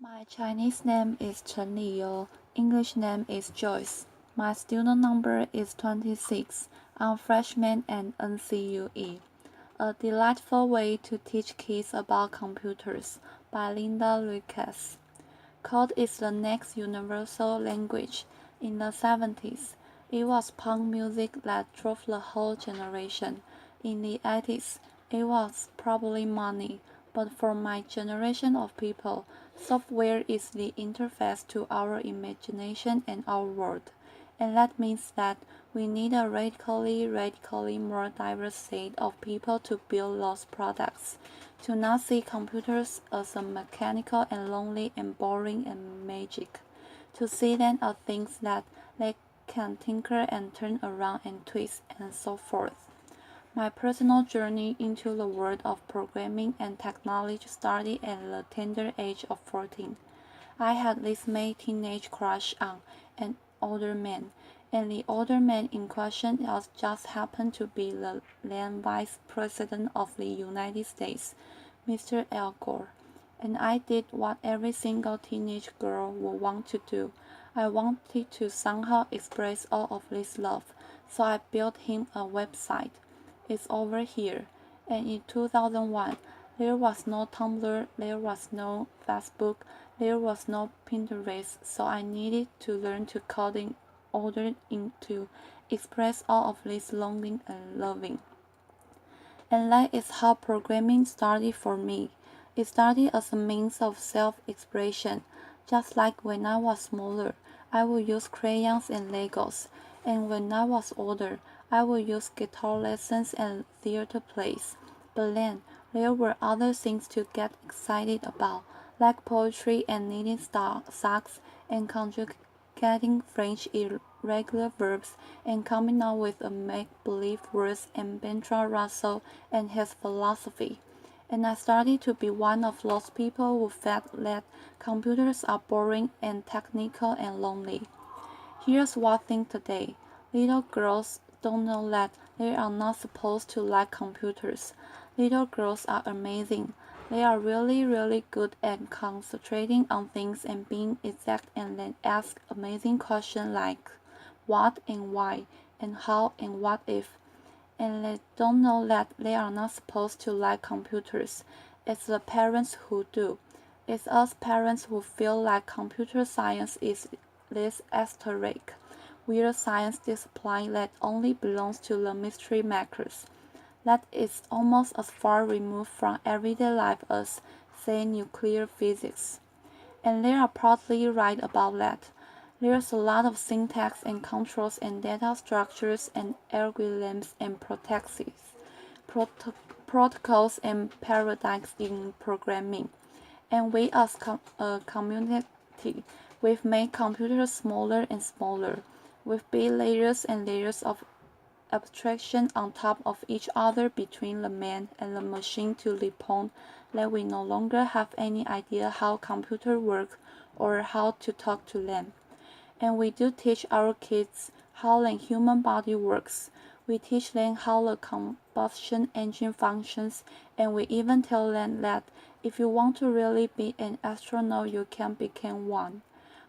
My Chinese name is Chen Liyu. English name is Joyce. My student number is 26. I'm freshman at NCUE. A Delightful Way to Teach Kids About Computers by Linda Luikas. Code is the next universal language. In the 70s, it was punk music that drove the whole generation. In the 80s, it was probably money. But for my generation of people, software is the interface to our imagination and our world. And that means that we need a radically more diverse set of people to build those products. To not see computers as a mechanical and lonely and boring and magic. To see them as things that they can tinker and turn around and twist and so forth. My personal journey into the world of programming and technology started at the tender age of 14. I had this May teenage crush on an older man, and the older man in question just happened to be the then Vice President of the United States, Mr. Al Gore. And I did what every single teenage girl would want to do. I wanted to somehow express all of this love, so I built him a website. It's over here. And in 2001, there was no Tumblr, there was no Facebook, there was no Pinterest, so I needed to learn to code in order to express all of this longing and loving. And that is how programming started for me. It started as a means of self-expression. Just like when I was smaller, I would use crayons and Legos. And when I was older, I would use guitar lessons and theater plays. But then, there were other things to get excited about, like poetry and knitting socks and conjugating French irregular verbs and coming up with a make-believe words and Bertrand Russell and his philosophy. And I started to be one of those people who felt that computers are boring and technical and lonely. Here's one thing today. Little girls don't know that they are not supposed to like computers. Little girls are amazing. They are really good at concentrating on things and being exact and then ask amazing questions like what and why and how and what if. And they don't know that they are not supposed to like computers. It's the parents who do. It's us parents who feel like computer science is this esoteric, weird science discipline that only belongs to the mystery makers. That is almost as far removed from everyday life as, say, nuclear physics. And they are proudly right about that. There's a lot of syntax and controls and data structures and algorithms and protocols and paradigms in programming. And we as a community, we've made computers smaller and smaller. We've built layers and layers of abstraction on top of each other between the man and the machine to the point that we no longer have any idea how computers work or how to talk to them. And we do teach our kids how the human body works. We teach them how the combustion engine functions, and we even tell them that if you want to really be an astronaut, you can become one.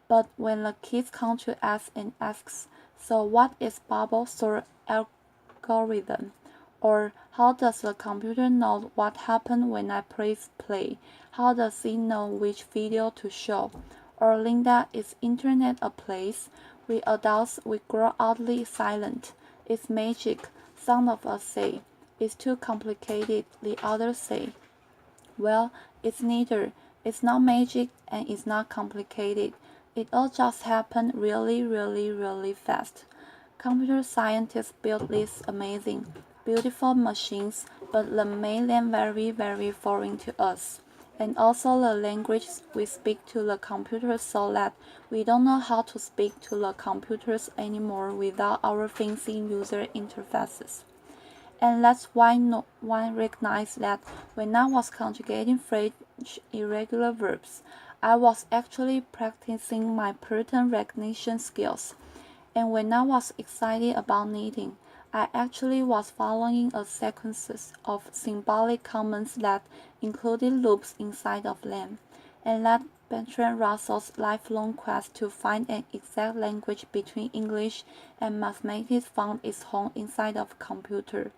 But when the kids come to us and asks, so what is bubble sort algorithm? Or how does the computer know what happened when I press play? How does it know which video to show? Or Linda, is internet a place? We adults, we grow oddly silent. It's magic, some of us say. It's too complicated, the others say. Well, it's neither. It's not magic and it's not complicated. It all just happened really fast. Computer scientists built these amazing, beautiful machines, but they made them very foreign to us. And also the language we speak to the computers so that we don't know how to speak to the computers anymore without our fancy user interfaces. And that's why no one recognized that when I was conjugating French irregular verbs, I was actually practicing my pattern recognition skills. And when I was excited about knitting, I actually was following a sequence of symbolic comments that included loops inside of them. and let Bertrand Russell's lifelong quest to find an exact language between English and mathematics found its home inside of a computer.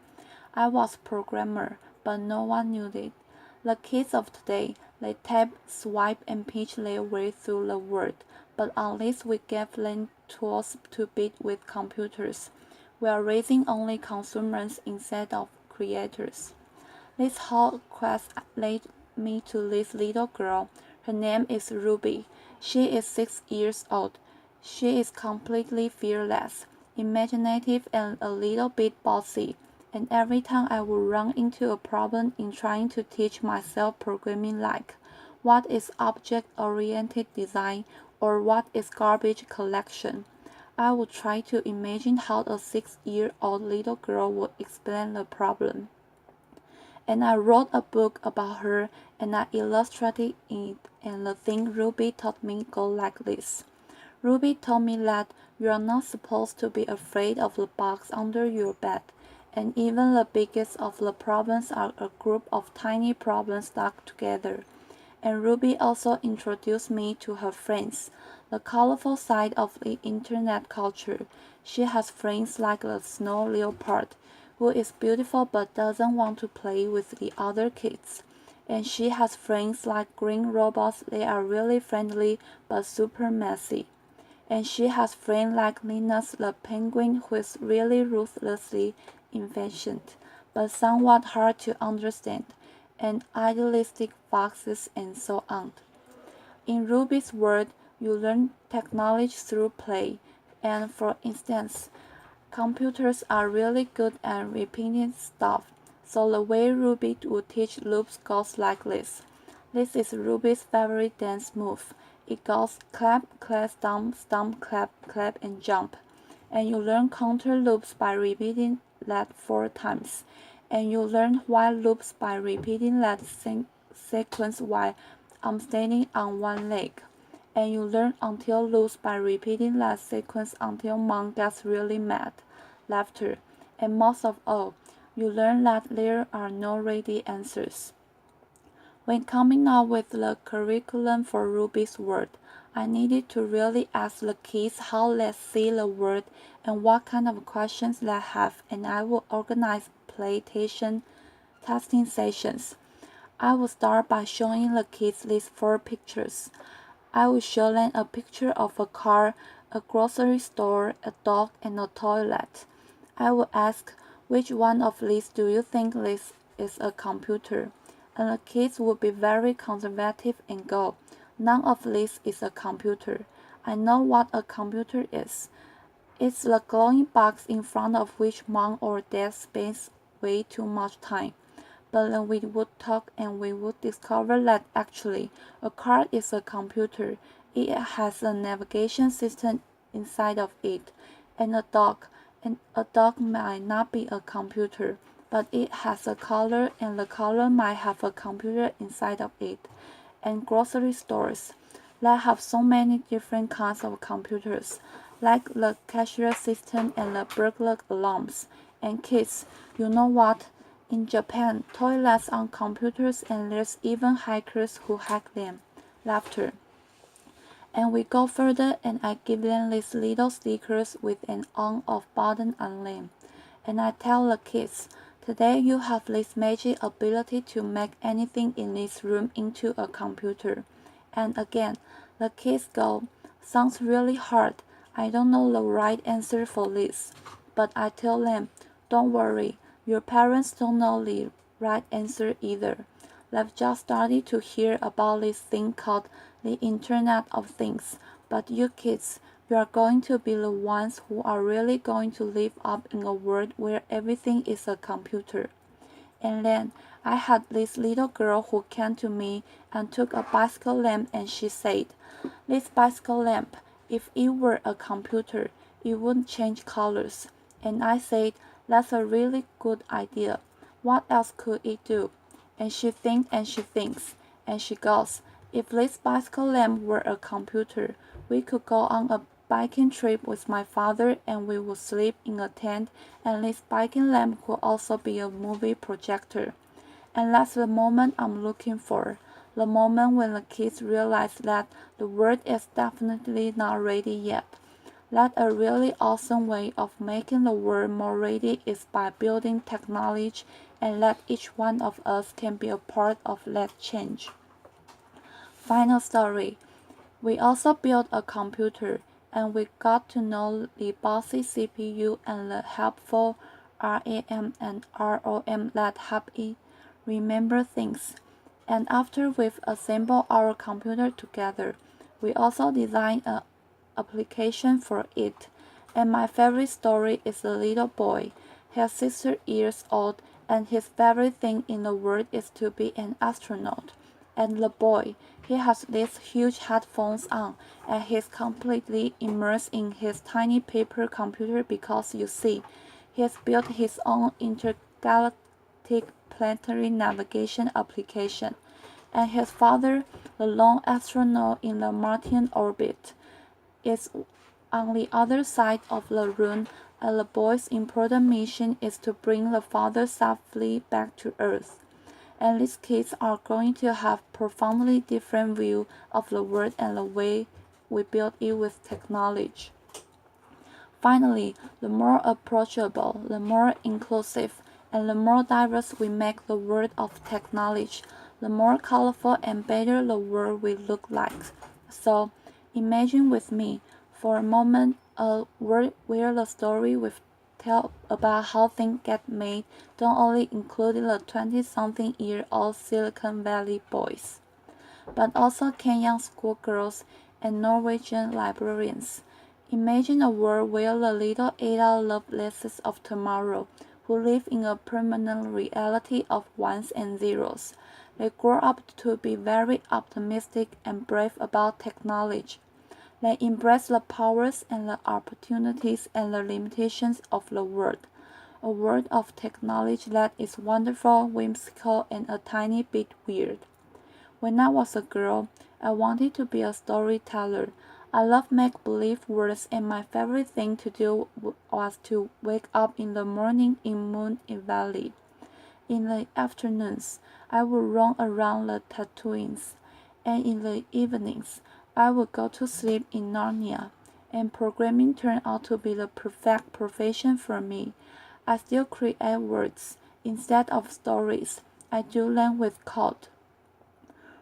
I was a programmer, but no one knew it. The kids of today, they tap, swipe, and pitch their way through the world, but unless we give them tools to beat with computers, we are raising only consumers instead of creators. This whole quest led me to this little girl. Her name is Ruby. She is 6 years old. She is completely fearless, imaginative, and a little bit bossy. And every time I would run into a problem in trying to teach myself programming, like what is object-oriented design or what is garbage collection, I would try to imagine how a 6-year-old little girl would explain the problem. And I wrote a book about her and I illustrated it, and the thing Ruby taught me go like this. Ruby told me that you are not supposed to be afraid of the box under your bed, and even the biggest of the problems are a group of tiny problems stuck together. And Ruby also introduced me to her friends, the colorful side of the internet culture. She has friends like the snow leopard, who is beautiful but doesn't want to play with the other kids. And she has friends like green robots, they are really friendly but super messy. And she has friends like Linus the penguin, who is really ruthlessly efficient, but somewhat hard to understand, and idealistic foxes and so on. In Ruby's world, you learn technology through play, and for instance, computers are really good at repeating stuff, so the way Ruby would teach loops goes like this. This is Ruby's favorite dance move. It goes clap, clap, stomp, stomp, clap, clap, and jump. And you learn counter loops by repeating that 4 times. And you learn while loops by repeating that sequence while I'm standing on one leg. And you learn until loops by repeating that sequence until Mom gets really mad. Laughter. And most of all, you learn that there are no ready answers. When coming up with the curriculum for Ruby's world, I needed to really ask the kids how they see the world and what kind of questions they have, and I would organize playtesting testing sessions. I would start by showing the kids these 4 pictures. I would show them a picture of a car, a grocery store, a dog, and a toilet. I would ask, which one of these do you think this is a computer? And the kids would be very conservative and go, none of this is a computer. I know what a computer is. It's the glowing box in front of which mom or dad spends way too much time. But then we would talk and we would discover that actually a car is a computer. It has a navigation system inside of it, and a dog might not be a computer, but it has a color, and the color might have a computer inside of it. And grocery stores that have so many different kinds of computers, like the cashier system and the burglar alarms. And kids, you know what? In Japan, toilets are computers, and there's even hackers who hack them. Laughter. And we go further, and I give them these little stickers with an on-off button on them. And I tell the kids, today you have this magic ability to make anything in this room into a computer. And again, the kids go, sounds really hard. I don't know the right answer for this. But I tell them, don't worry, your parents don't know the right answer either. They've just started to hear about this thing called the Internet of Things. But you kids, you are going to be the ones who are really going to live up in a world where everything is a computer. And then I had this little girl who came to me and took a bicycle lamp, and she said, this bicycle lamp, if it were a computer, it wouldn't change colors. And I said, that's a really good idea. What else could it do? And she thinks and she thinks, and she goes, if this bicycle lamp were a computer, we could go on a biking trip with my father, and we would sleep in a tent, and this biking lamp could also be a movie projector. And that's the moment I'm looking for. the moment when the kids realize that the world is definitely not ready yet. That a really awesome way of making the world more ready is by building technology and that each one of us can be a part of that change. Final story. We also built a computer and we got to know the bossy CPU and the helpful RAM and ROM that help it remember things. And after we've assembled our computer together, we also designed an application for it. And my favorite story is the little boy. He's 6 years old and his favorite thing in the world is to be an astronaut. And the boy, he has these huge headphones on and he's completely immersed in his tiny paper computer because you see, he's built his own intergalactic planetary navigation application. And his father, the lone astronaut in the Martian orbit, is on the other side of the room, and the boy's important mission is to bring the father safely back to Earth. And these kids are going to have profoundly different view of the world and the way we build it with technology. Finally, the more approachable, the more inclusive, and the more diverse we make the world of technology, the more colorful and better the world will look like. So, imagine with me, for a moment, a world where the story we've tell about how things get made don't only include the 20-something-year-old Silicon Valley boys, but also Kenyan schoolgirls and Norwegian librarians. Imagine a world where the little Ada Lovelaces of tomorrow, who live in a permanent reality of ones and zeros, they grow up to be very optimistic and brave about technology. They embrace the powers and the opportunities and the limitations of the world, a world of technology that is wonderful, whimsical, and a tiny bit weird. When I was a girl, I wanted to be a storyteller. I love make-believe worlds and my favorite thing to do was to wake up in the morning in Moon Valley. In the afternoons, I would roam around the Tatooines, and in the evenings, I would go to sleep in Narnia. And programming turned out to be the perfect profession for me. I still create words instead of stories. I do them with code.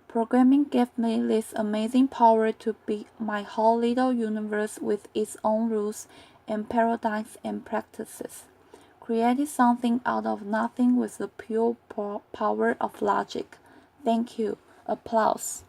Programming gave me this amazing power to build my whole little universe with its own rules and paradigms and practices. Created something out of nothing with the pure power of logic. Thank you. Applause.